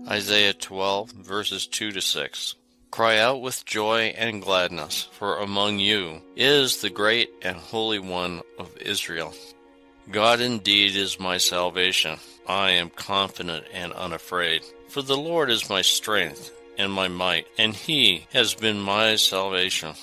Isaiah 12, verses 2 to 6. Cry out with joy and gladness, for among you is the great and holy one of Israel. God indeed is my salvation. I am confident and unafraid. For the Lord is my strength and my might, and he has been my salvation.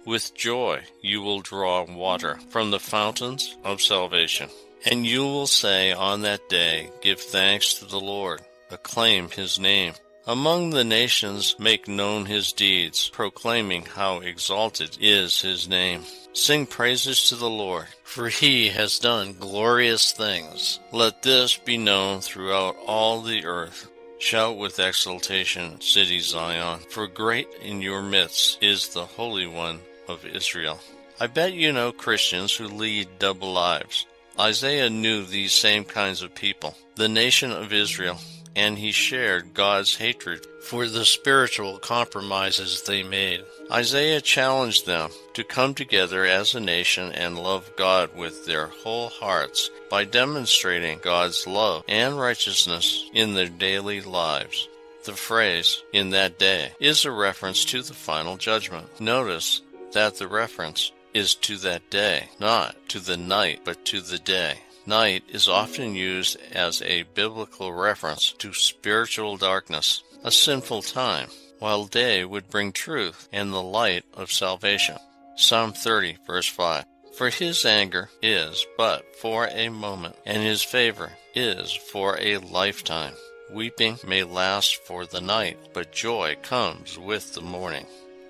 With joy you will draw water from the fountains of salvation. And you will say on that day, give thanks to the Lord, acclaim his name. Among the nations make known his deeds, proclaiming how exalted is his name. Sing praises to the Lord, for he has done glorious things. Let this be known throughout all the earth. Shout with exultation, city Zion, for great in your midst is the Holy One of Israel. I bet you know Christians who lead double lives. Isaiah knew these same kinds of people, the nation of Israel, and he shared God's hatred for the spiritual compromises they made. Isaiah challenged them to come together as a nation and love God with their whole hearts by demonstrating God's love and righteousness in their daily lives. The phrase, "in that day," is a reference to the final judgment. Notice that the reference is to that day, not to the night, but to the day. Night is often used as a biblical reference to spiritual darkness, a sinful time, while day would bring truth and the light of salvation. Psalm 30, verse 5. For his anger is but for a moment, and his favor is for a lifetime. Weeping may last for the night, but joy comes with the morning.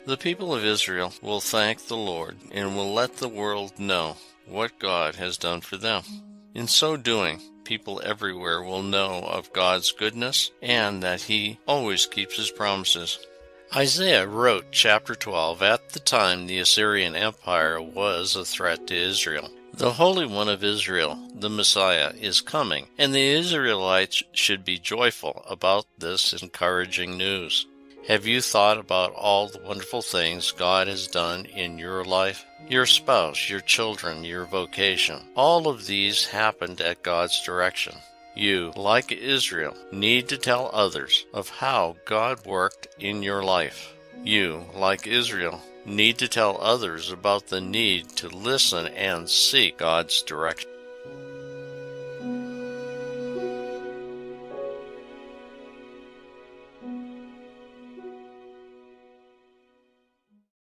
The people of Israel will thank the Lord and will let the world know what God has done for them. In so doing, people everywhere will know of God's goodness and that he always keeps his promises. Isaiah wrote chapter 12 at the time the Assyrian Empire was a threat to Israel. The Holy One of Israel, the Messiah, is coming, and the Israelites should be joyful about this encouraging news. Have you thought about all the wonderful things God has done in your life? Your spouse, your children, your vocation. All of these happened at God's direction. You, like Israel, need to tell others of how God worked in your life. You, like Israel, need to tell others about the need to listen and seek God's direction.